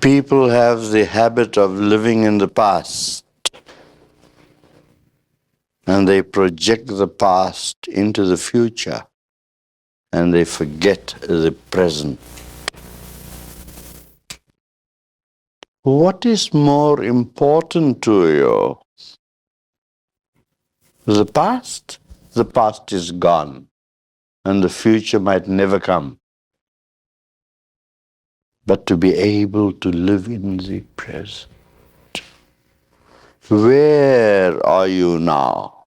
People have the habit of living in the past, and they project the past into the future, and they forget the present. What is more important to you? The past? The past is gone, and the future might never come. But to be able to live in the present. Where are you now?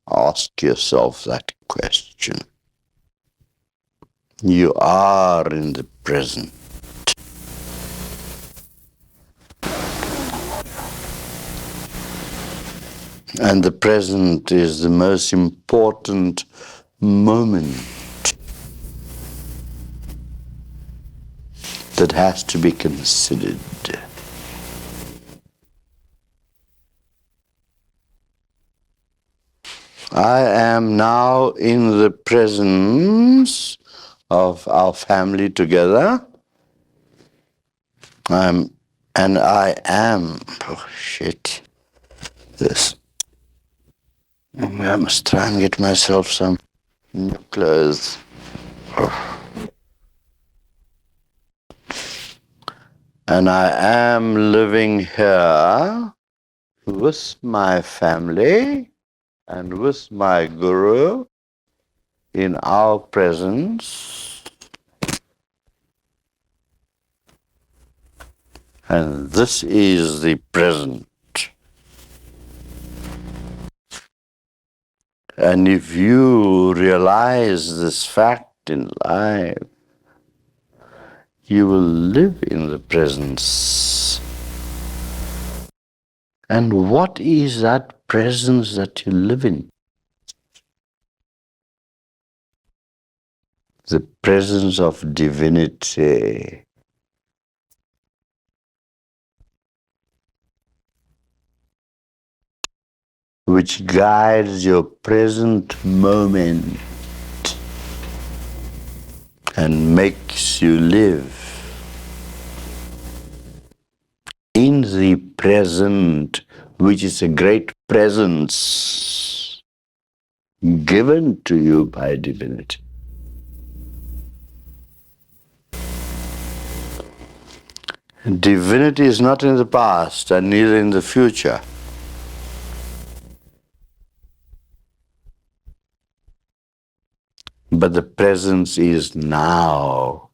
Ask yourself that question. You are in the present. And the present is the most important moment that has to be considered. I am now in the presence of our family together. Oh shit, this. I must try and get myself some new clothes. And I am living here with my family and with my Guru in our presence. And this is the present. And if you realize this fact in life, you will live in the presence. And what is that presence that you live in? The presence of divinity. Which guides your present moment and makes you live in the present, which is a great presence given to you by divinity. Divinity is not in the past and neither in the future. But the presence is now,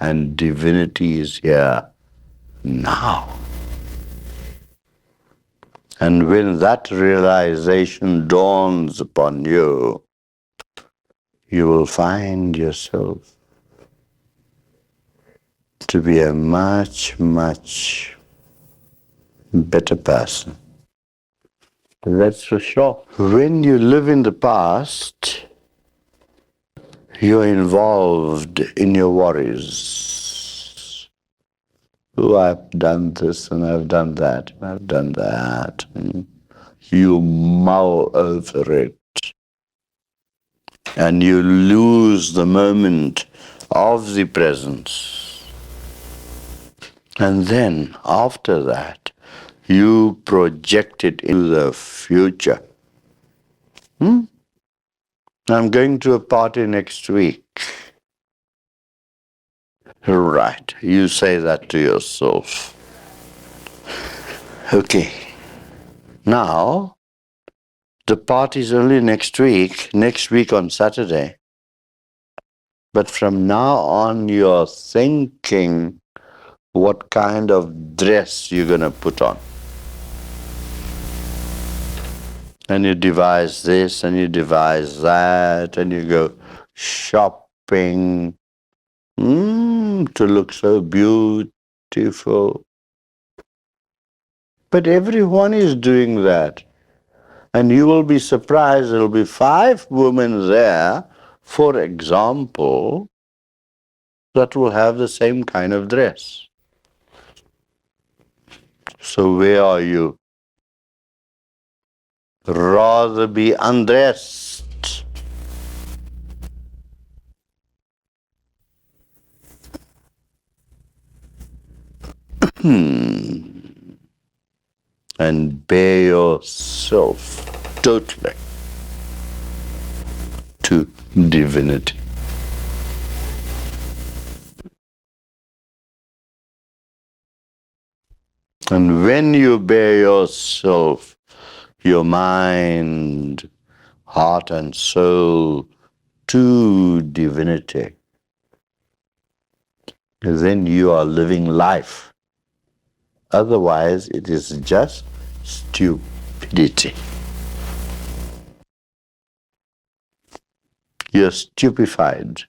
and divinity is here now. And when that realization dawns upon you, you will find yourself to be a much, much better person. That's for sure. When you live in the past, you're involved in your worries. Oh, I've done this and I've done that and I've done that. And you mull over it. And you lose the moment of the presence. And then, after that, you project it into the future. I'm going to a party next week. Right, you say that to yourself. Okay, now, the party's only next week on Saturday. But from now on, you're thinking what kind of dress you're going to put on. And you devise this and you devise that and you go shopping to look so beautiful. But everyone is doing that. And you will be surprised, there will be 5 women there, for example, that will have the same kind of dress. So where are you? Rather be undressed. and bare yourself totally to divinity. And when you bare yourself, your mind, heart and soul to divinity, then you are living life. Otherwise, it is just stupidity. You're stupefied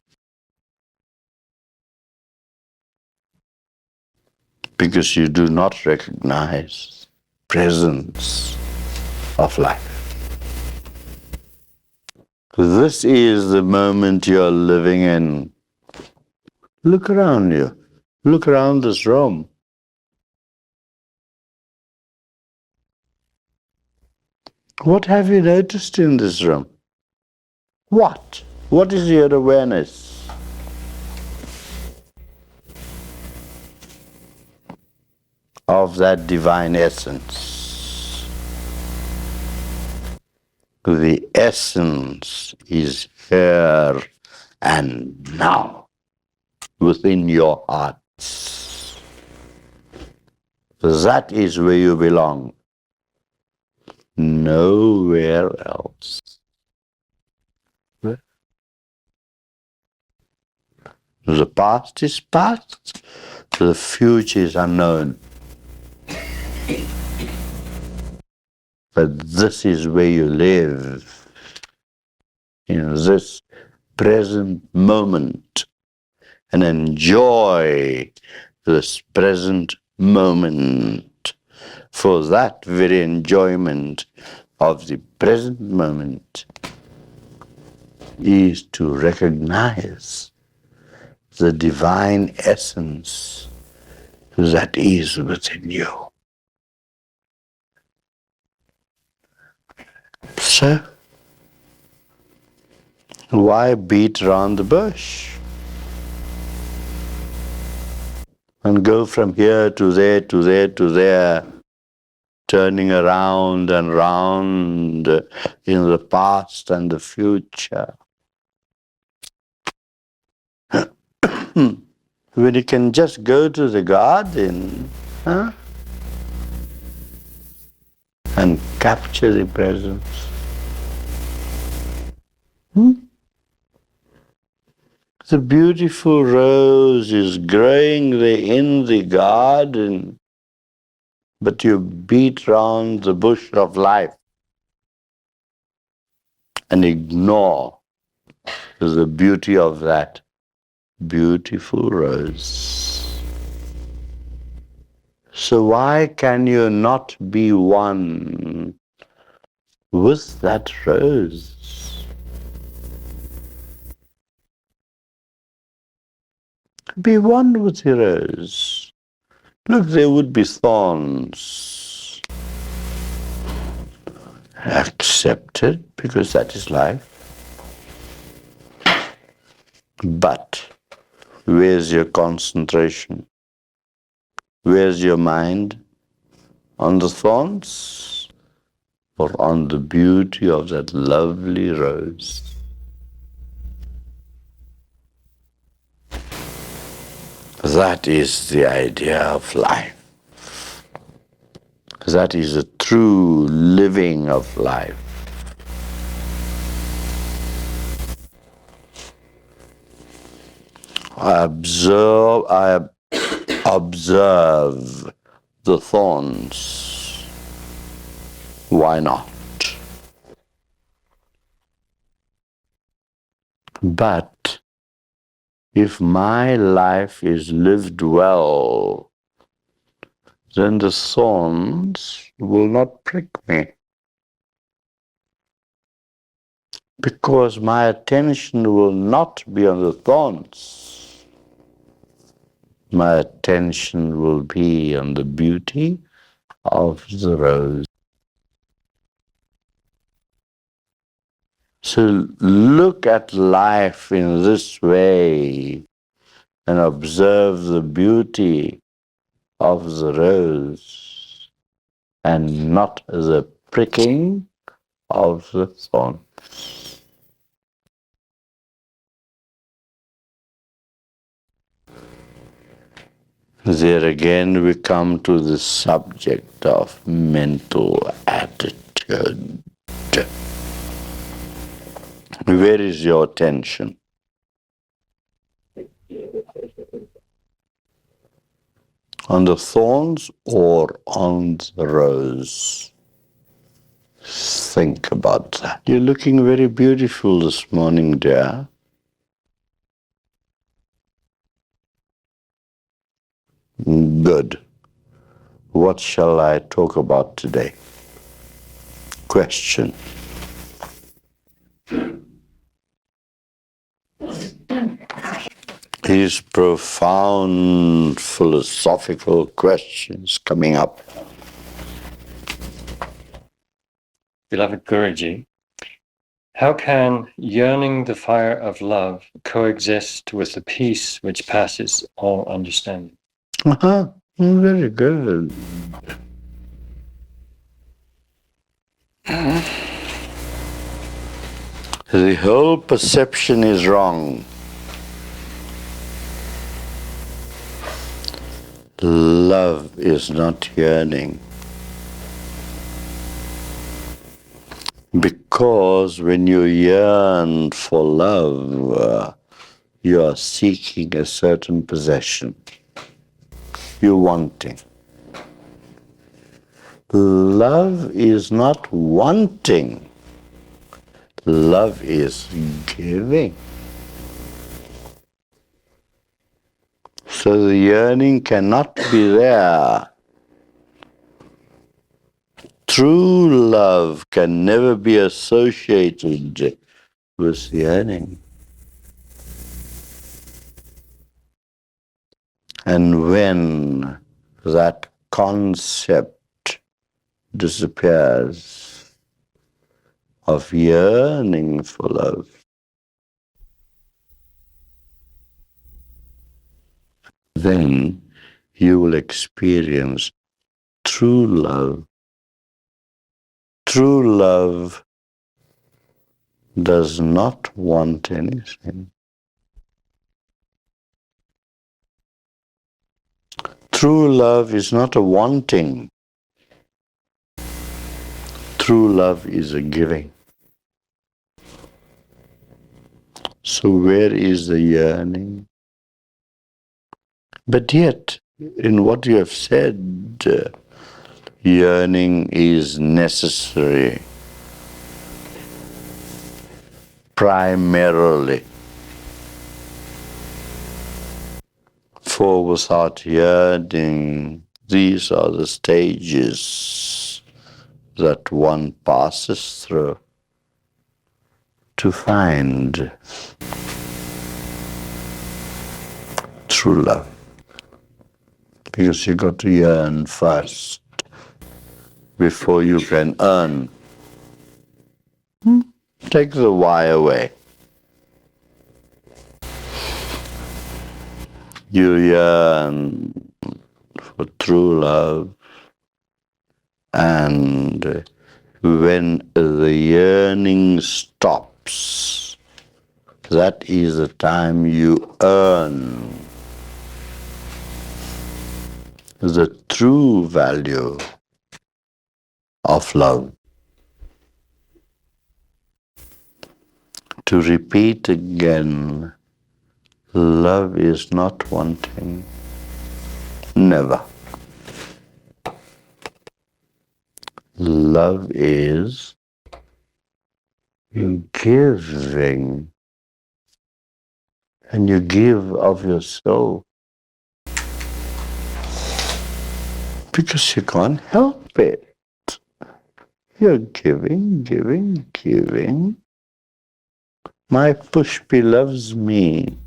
because you do not recognize presence of life. This is the moment you're living in. Look around you. Look around this room. What have you noticed in this room? What? What is your awareness? Of that divine essence. The essence is here and now within your hearts. That is where you belong. Nowhere else. The past is past, the future is unknown. But this is where you live, in this present moment, and enjoy this present moment. For that very enjoyment of the present moment is to recognize the divine essence that is within you. So, why beat around the bush? And go from here to there, to there, to there, turning around and round in the past and the future. When you can just go to the garden, and capture the presence. The beautiful rose is growing there in the garden, but you beat round the bush of life and ignore the beauty of that beautiful rose. So why can you not be one with that rose? Be one with the rose. Look, there would be thorns. Accept it, because that is life. But where's your concentration? Where's your mind? On the thorns or on the beauty of that lovely rose? That is the idea of life. That is the true living of life. I observe the thorns. Why not? But if my life is lived well, then the thorns will not prick me. Because my attention will not be on the thorns. My attention will be on the beauty of the rose. So look at life in this way and observe the beauty of the rose and not the pricking of the thorn. There again we come to the subject of mental attitude. Where is your attention? On the thorns or on the rose? Think about that. You're looking very beautiful this morning, dear. Good. What shall I talk about today? Question. These profound philosophical questions coming up. Beloved Guruji, how can yearning the fire of love coexist with the peace which passes all understanding? Very good. The whole perception is wrong. Love is not yearning. Because when you yearn for love, you are seeking a certain possession. You're wanting. Love is not wanting. Love is giving. So the yearning cannot be there. True love can never be associated with yearning. And when that concept disappears of yearning for love, then you will experience true love. True love does not want anything. True love is not a wanting. True love is a giving. So where is the yearning? But yet, in what you have said, yearning is necessary primarily. For without yearning, these are the stages that one passes through to find true love. Because you got to yearn first before you can earn. Take the why away. You yearn for true love, and when the yearning stops, that is the time you earn the true value of love. To repeat again, love is not wanting. Never. Love is giving. And you give of yourself. Because you can't help it. You're giving, giving, giving. My Pushpi loves me.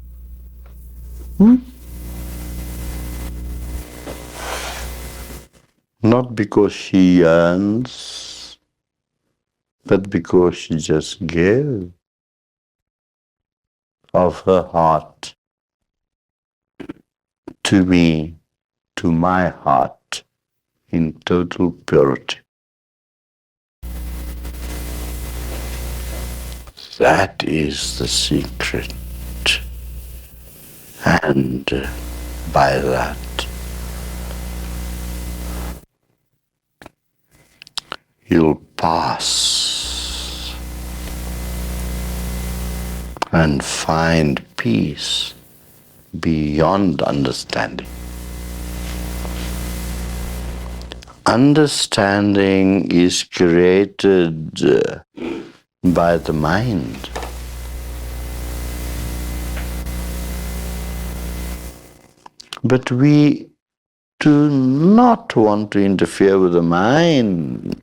Not because she yearns, but because she just gives of her heart to me. to my heart in total purity. That is the secret. And by that, you'll pass and find peace beyond understanding. Understanding is created by the mind. But we do not want to interfere with the mind.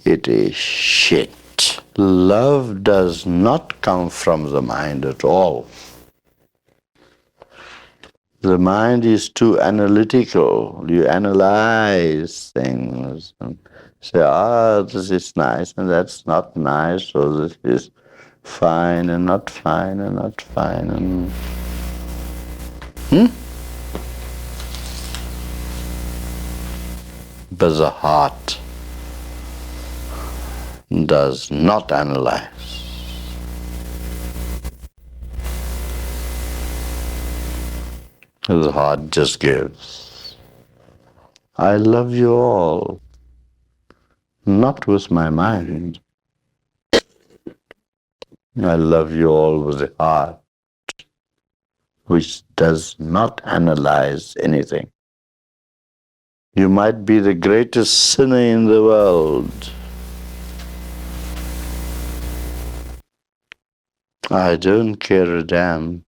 It is shit. Love does not come from the mind at all. The mind is too analytical. You analyze things and say, this is nice and that's not nice, or this is fine and not fine and not fine. But the heart does not analyze. The heart just gives. I love you all, not with my mind. I love you all with the heart, which does not analyze anything. You might be the greatest sinner in the world. I don't care a damn.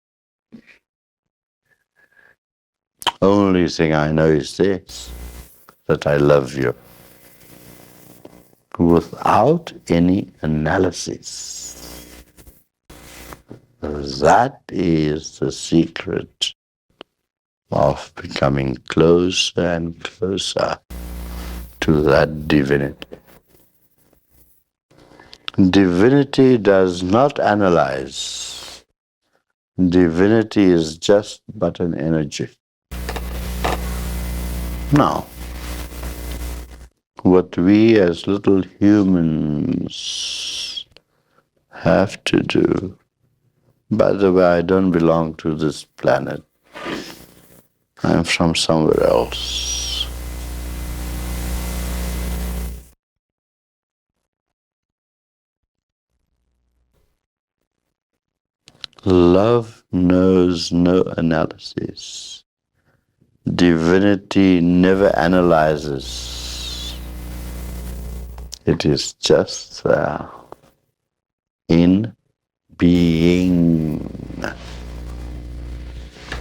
Only thing I know is this, that I love you. Without any analysis. That is the secret of becoming closer and closer to that divinity. Divinity does not analyze. Divinity is just but an energy. Now, what we as little humans have to do, by the way, I don't belong to this planet. I'm from somewhere else. Love knows no analysis. Divinity never analyzes. It is just there, in being.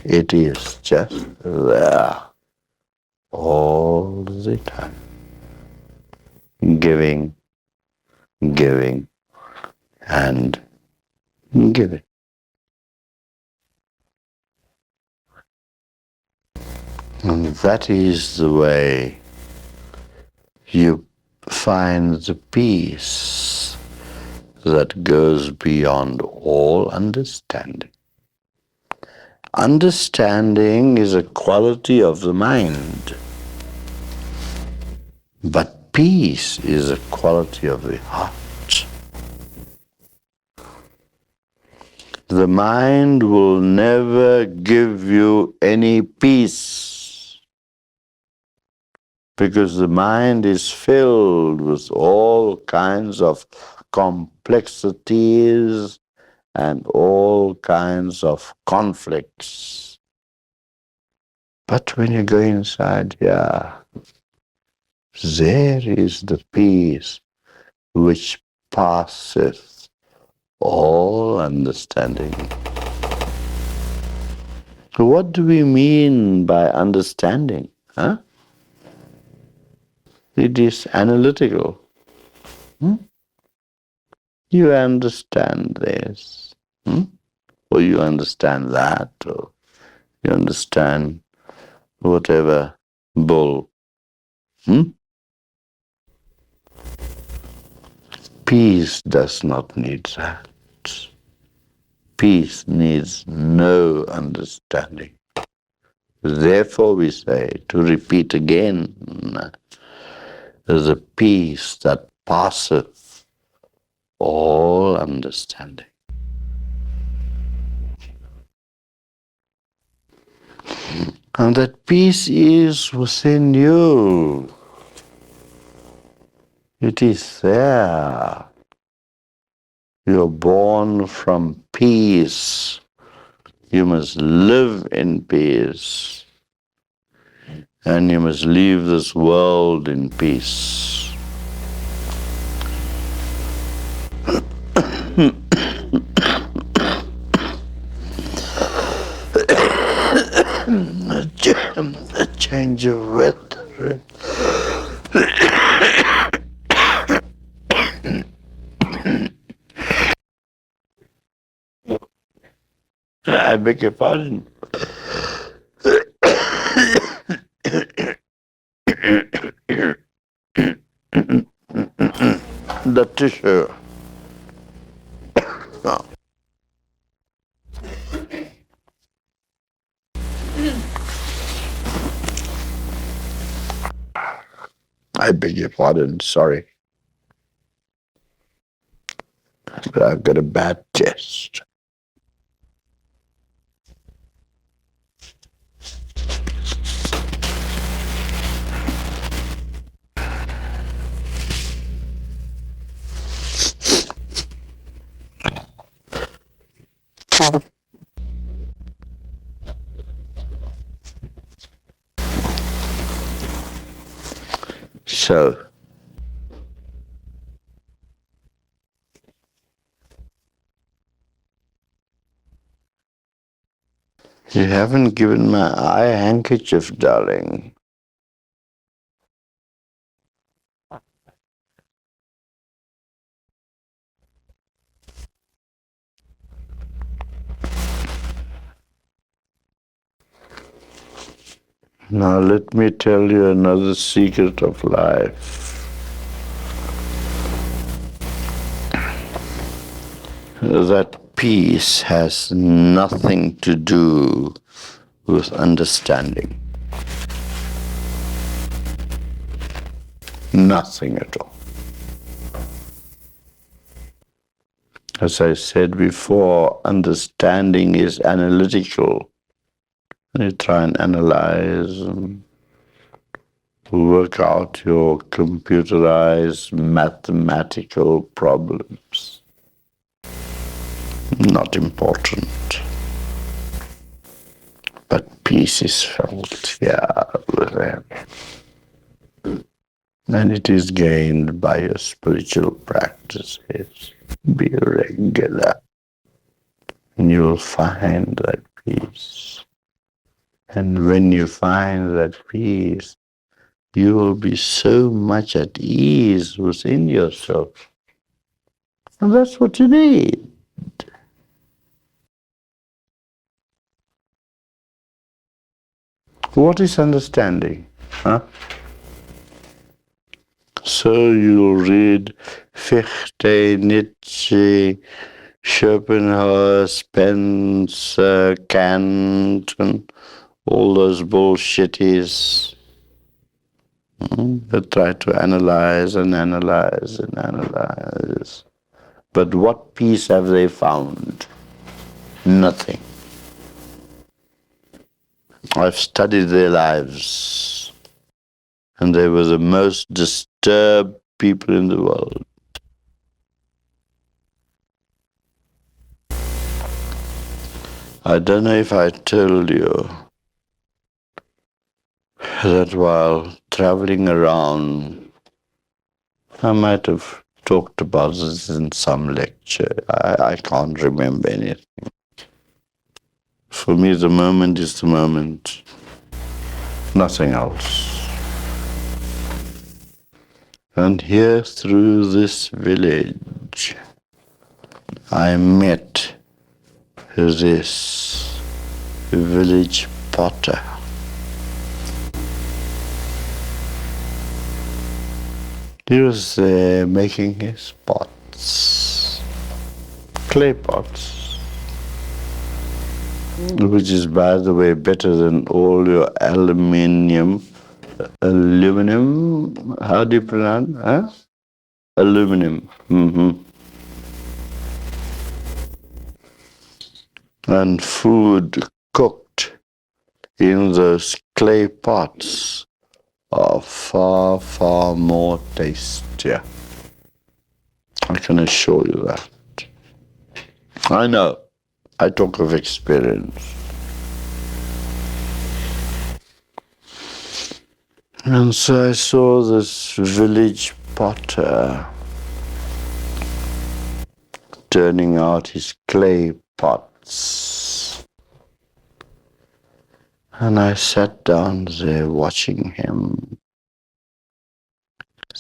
It is just there, all the time. Giving, giving, and giving. And that is the way you find the peace that goes beyond all understanding. Understanding is a quality of the mind, but peace is a quality of the heart. The mind will never give you any peace because the mind is filled with all kinds of complexities and all kinds of conflicts. But when you go inside here, there is the peace which passeth all understanding. What do we mean by understanding? It is analytical. You understand this, or you understand that, or you understand whatever bull. Peace does not need that. Peace needs no understanding. Therefore, we say, to repeat again, there's a peace that passeth all understanding. And that peace is within you. It is there. You're born from peace. You must live in peace. And you must leave this world in peace. A change of weather. I beg your pardon. The tissue. No. I beg your pardon, sorry. But I've got a bad chest. So, you haven't given my eye a handkerchief, darling. Now let me tell you another secret of life. That peace has nothing to do with understanding. Nothing at all. As I said before, understanding is analytical. You try and analyze and work out your computerized mathematical problems. Not important. But peace is felt here within. And it is gained by your spiritual practices. Be regular. And you will find that peace. And when you find that peace, you will be so much at ease within yourself. And that's what you need. What is understanding? Huh? So you'll read Fichte, Nietzsche, Schopenhauer, Spencer, Kant, and all those bullshitties that try to analyze and analyze and analyze. But what peace have they found? Nothing. I've studied their lives, and they were the most disturbed people in the world. I don't know if I told you that while traveling around, I might have talked about this in some lecture. I can't remember anything. For me, the moment is the moment, nothing else. And here through this village, I met this village potter. He was there making his pots, clay pots. which is, by the way, better than all your aluminum. How do you pronounce? Huh? Aluminum. And food cooked in those clay pots are far, far more tastier. I can assure you that. I know. I talk of experience. And so I saw this village potter turning out his clay pots. And I sat down there watching him.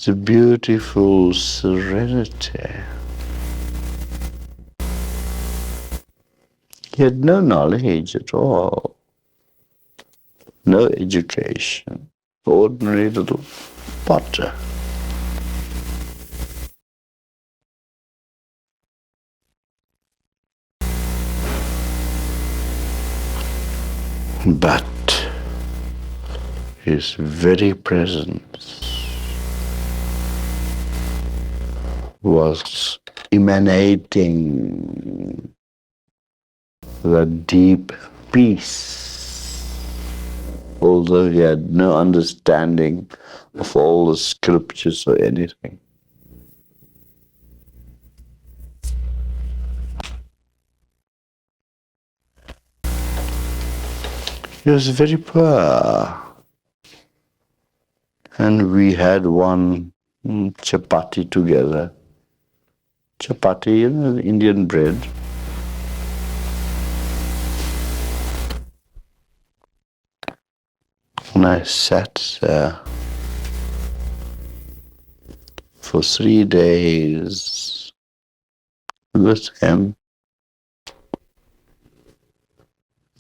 The beautiful serenity. He had no knowledge at all, no education, ordinary little potter. But his very presence was emanating the deep peace, although he had no understanding of all the scriptures or anything. He was very poor. And we had one chapati together. Chapati, you know, Indian bread. And I sat there for 3 days with him.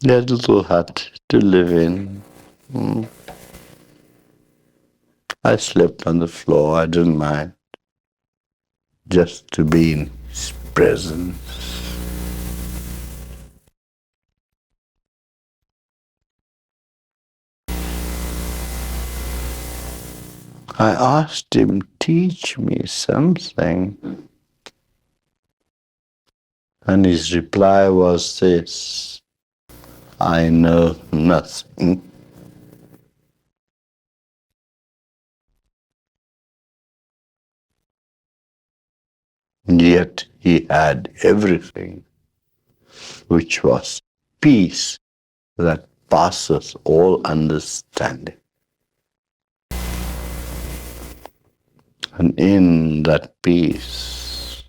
That little hut to live in. I slept on the floor, I didn't mind. Just to be in his presence. I asked him, teach me something. And his reply was this, I know nothing. Yet he had everything, which was peace that passes all understanding. And in that peace,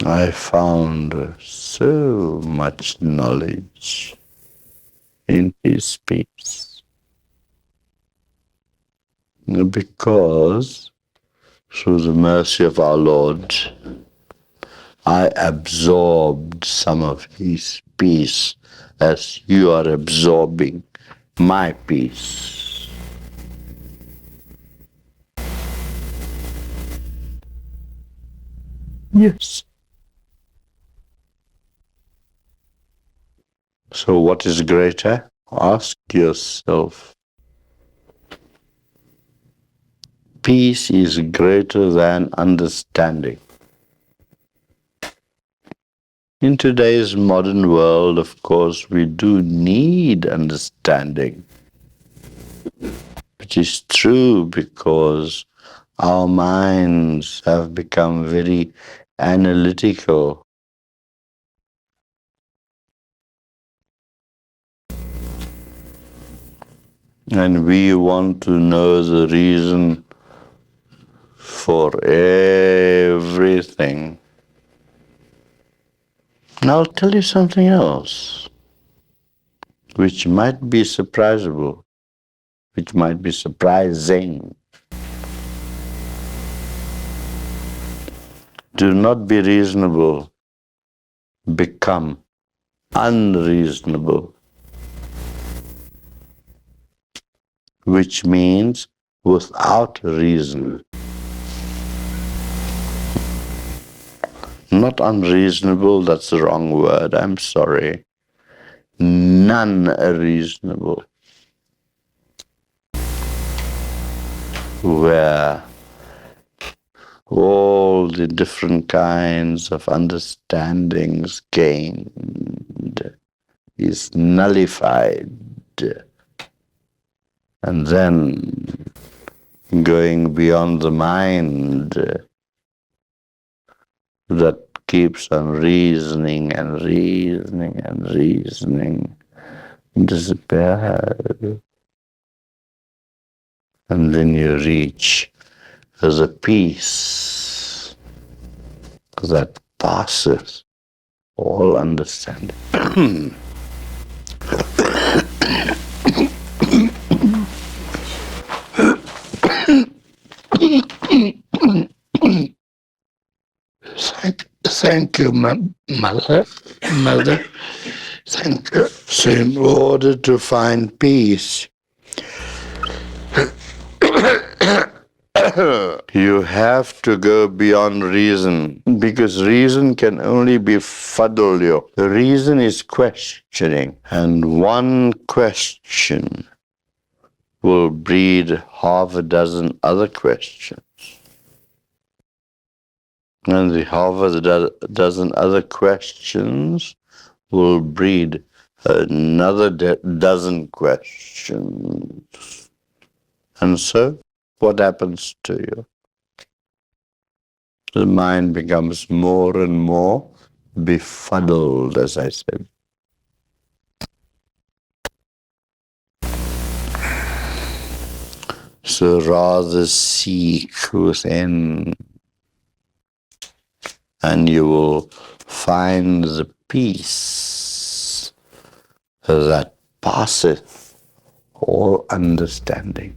I found so much knowledge in his peace. Because through the mercy of our Lord, I absorbed some of his peace as you are absorbing my peace. Yes. So what is greater? Ask yourself. Peace is greater than understanding. In today's modern world, of course, we do need understanding. It is true because our minds have become very analytical. And we want to know the reason for everything. Now I'll tell you something else, which might be surprisable, which might be surprising. Do not be reasonable, become unreasonable, which means without reason. Not unreasonable, that's the wrong word, I'm sorry. Non-reasonable. Where all the different kinds of understandings gained is nullified, and then going beyond the mind that keeps on reasoning and reasoning and reasoning, disappears. And then you reach the peace that passes all understanding. Thank you, mother. Thank you. So in order to find peace, you have to go beyond reason, because reason can only befuddle you. Reason is questioning, and one question will breed half a dozen other questions. And the half a dozen other questions will breed another dozen questions. And so, what happens to you? The mind becomes more and more befuddled, as I said. So rather seek within, and you will find the peace that passeth all understanding.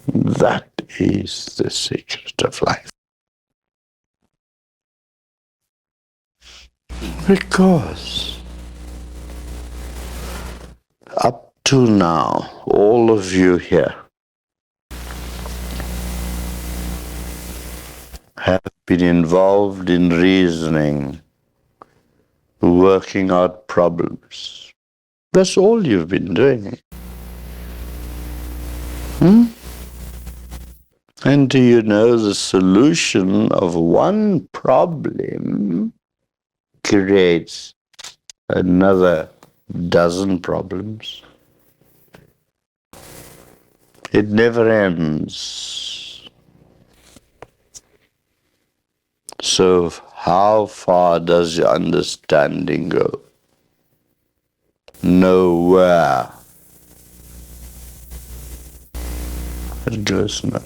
That is the secret of life. Because up to now, all of you here have been involved in reasoning, working out problems. That's all you've been doing. And do you know the solution of one problem creates another dozen problems? It never ends. So how far does your understanding go? Nowhere. It goes nowhere.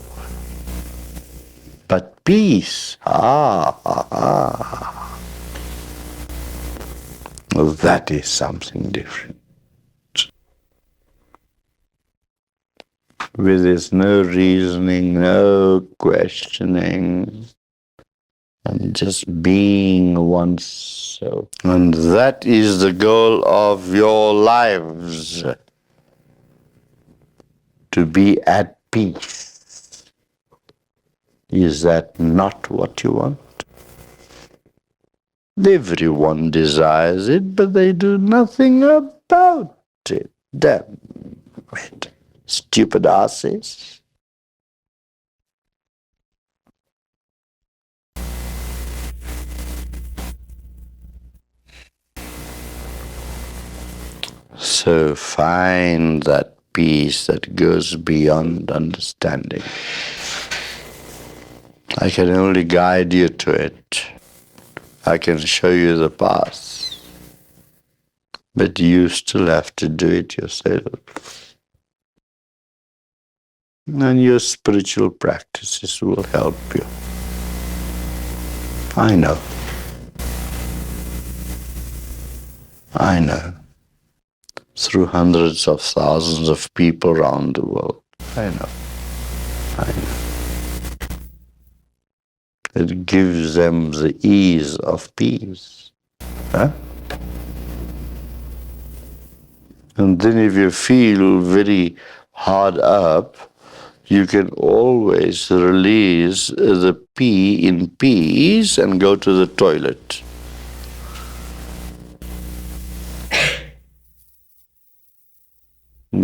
But peace, that is something different. Where there's no reasoning, no questioning, and just being oneself. And that is the goal of your lives, to be at peace. Is that not what you want? Everyone desires it, but they do nothing about it. Damn it. Stupid asses. So find that peace that goes beyond understanding. I can only guide you to it. I can show you the path. But you still have to do it yourself. And your spiritual practices will help you. I know. I know. Through hundreds of thousands of people around the world. I know. I know. It gives them the ease of peace. Huh? And then if you feel very hard up, you can always release the P in peace and go to the toilet.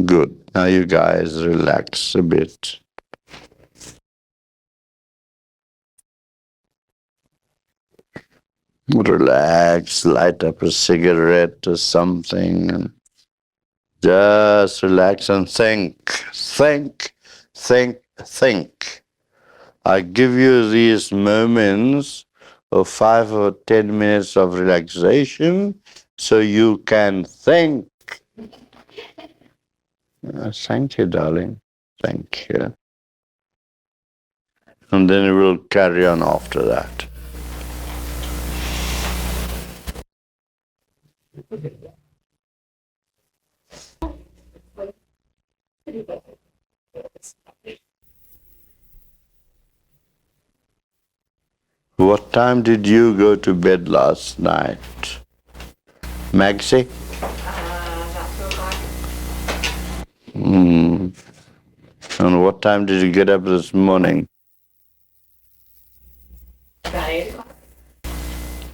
Good. Now you guys relax a bit. Relax, light up a cigarette or something, and just relax and think. Think, think, think. I give you these moments of 5 or 10 minutes of relaxation so you can think. Thank you, darling. Thank you. And then we'll carry on after that. What time did you go to bed last night? Maxie? About 2 o'clock. And what time did you get up this morning? About 8 o'clock.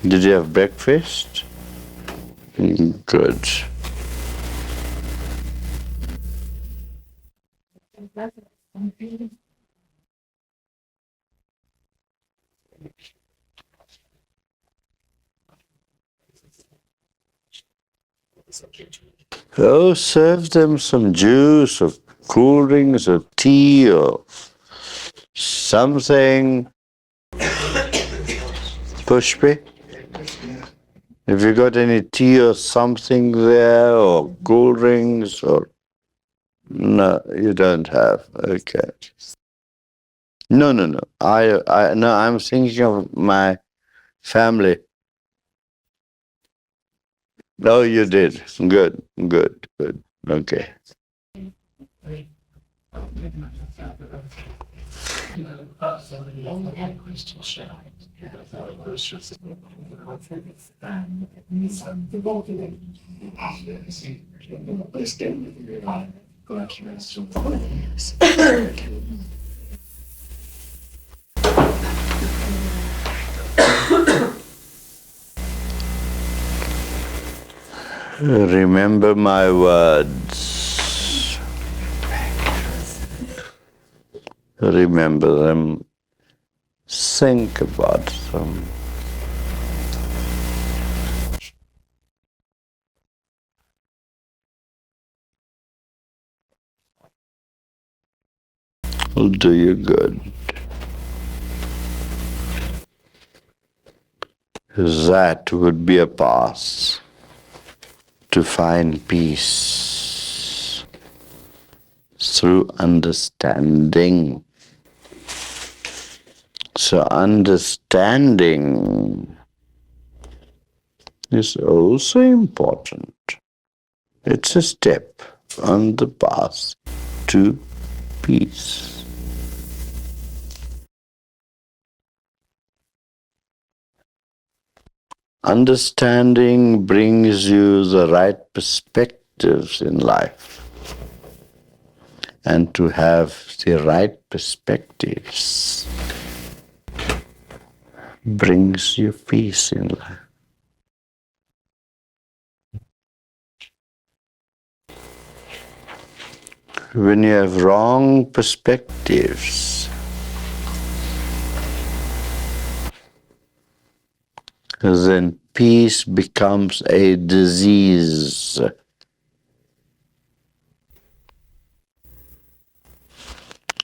Did you have breakfast? Good. Oh, serve them some juice or cool drinks or tea or something. Pushpi? Have you got any tea or something there or cool drinks or... No, you don't have. Okay. No. No, I'm thinking of my family. Oh, you did. Good. Okay. Remember my words. Remember them. Think about them. Will do you good. That would be a path to find peace through understanding. So understanding is also important. It's a step on the path to peace. Understanding brings you the right perspectives in life. And to have the right perspectives brings you peace in life. When you have wrong perspectives, then peace becomes a disease.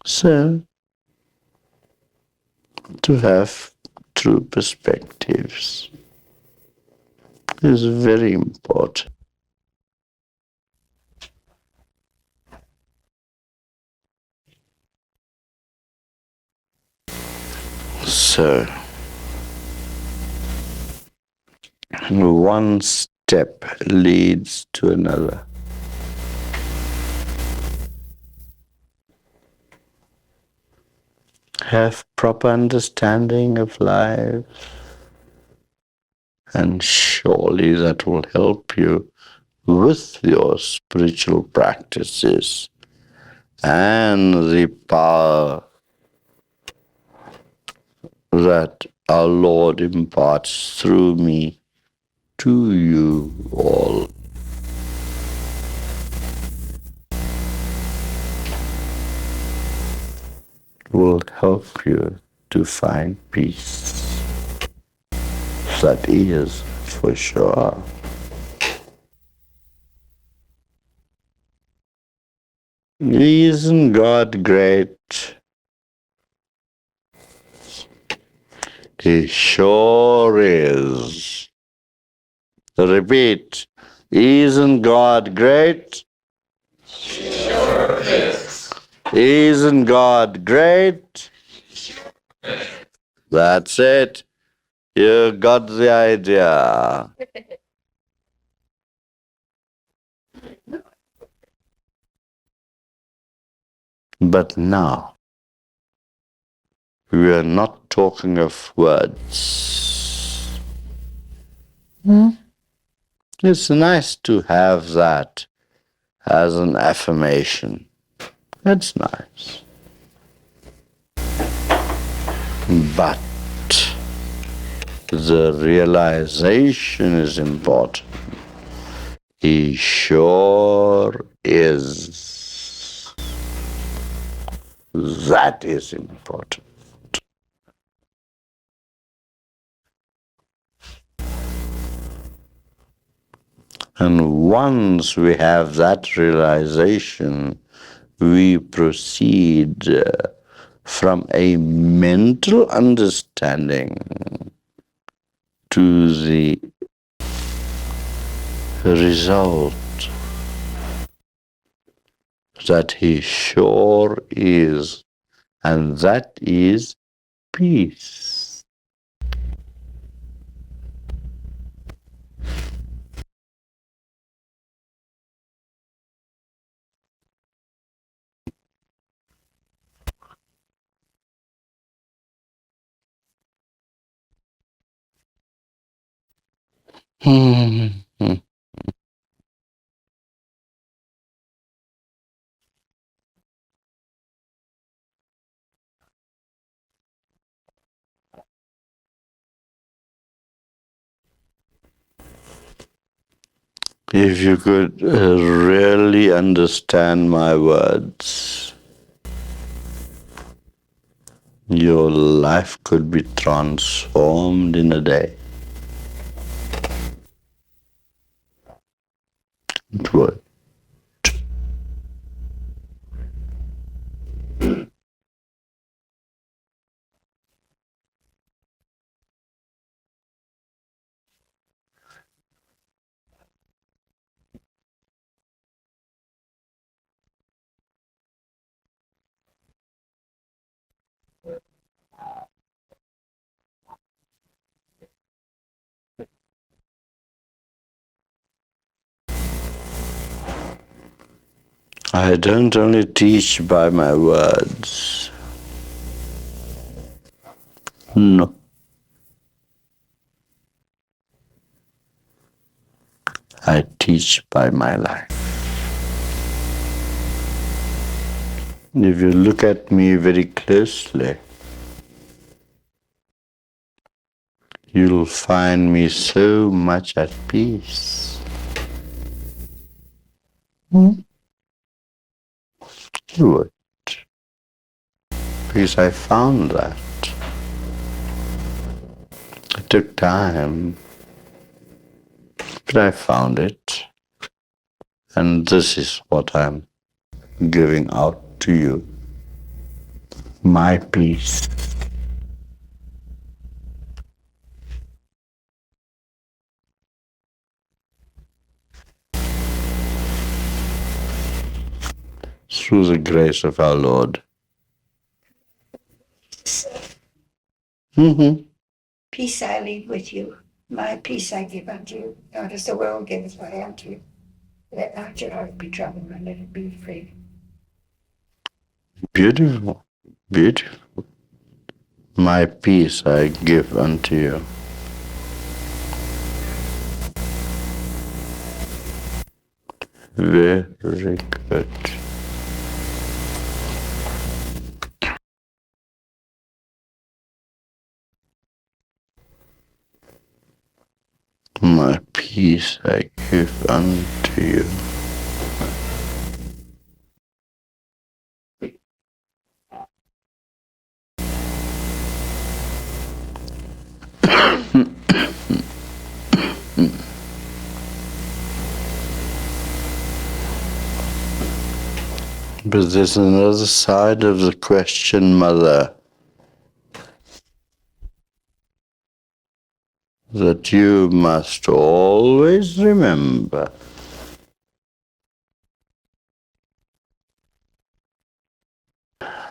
So, to have true perspectives is very important. So, one step leads to another. Have proper understanding of life, and surely that will help you with your spiritual practices. and the power that our Lord imparts through me to you all. Will help you to find peace. That is for sure. Isn't God great? He sure is. Repeat. Isn't God great? Sure is. Isn't God great? That's it. You got the idea. But now, we are not talking of words. It's nice to have that as an affirmation. That's nice. But the realization is important. He sure is. That is important. And once we have that realization, we proceed from a mental understanding to the result that he sure is, and that is peace. If you could really understand my words, your life could be transformed in a day. It would. I don't only teach by my words. No. I teach by my life. If you look at me very closely, you'll find me so much at peace. You would. Because I found that. It took time, but I found it. And this is what I'm giving out to you. My peace. Through the grace of our Lord. Peace I leave with you. My peace I give unto you. Not as the world giveth, I unto you. Let not your heart be troubled, and let it be free. Beautiful. Beautiful. My peace I give unto you. Very good. My peace I give unto you. But there's another side of the question, Mother, that you must always remember.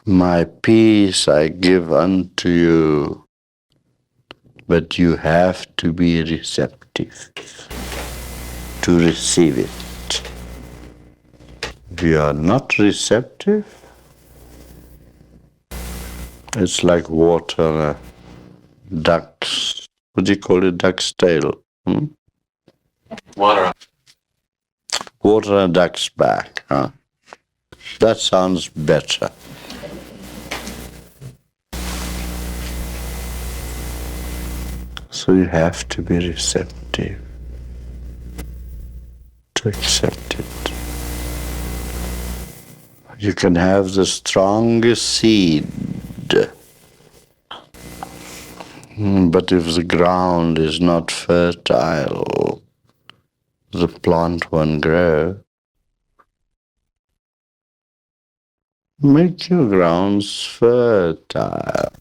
My peace I give unto you, but you have to be receptive to receive it. If you are not receptive, it's like water on a duck's, what do you call it, duck's tail? Water. Water on a duck's back. Huh? That sounds better. So you have to be receptive to accept it. You can have the strongest seed, but if the ground is not fertile, the plant won't grow. Make your grounds fertile.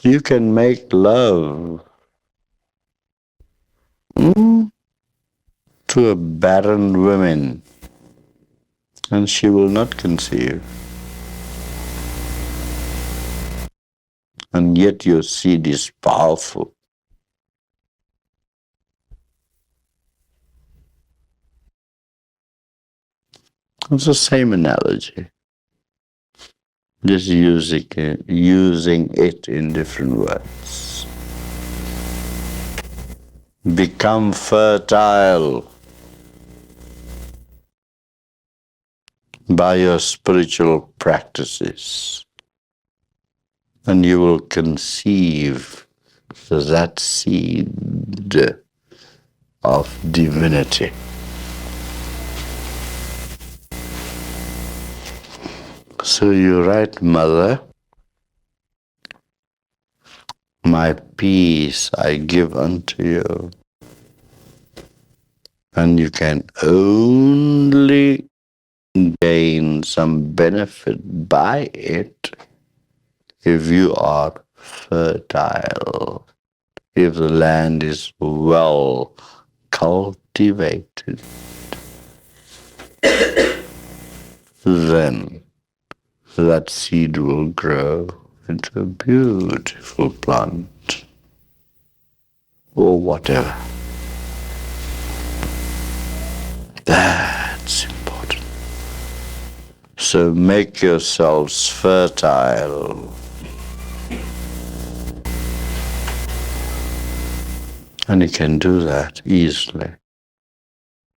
You can make love to a barren woman, and she will not conceive. And yet your seed is powerful. It's the same analogy, just using it in different words. Become fertile by your spiritual practices, and you will conceive that seed of divinity. So you're right, Mother. My peace I give unto you. And you can only gain some benefit by it if you are fertile, if the land is well cultivated. Then that seed will grow into a beautiful plant or whatever. That's important. So make yourselves fertile. And you can do that easily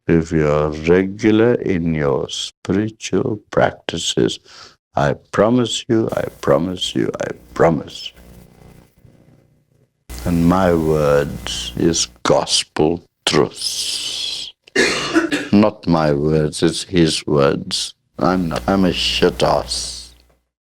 if you're regular in your spiritual practices. I promise you, I promise you, I promise you. And my words is gospel truth. Not my words, it's his words. I'm a shit ass.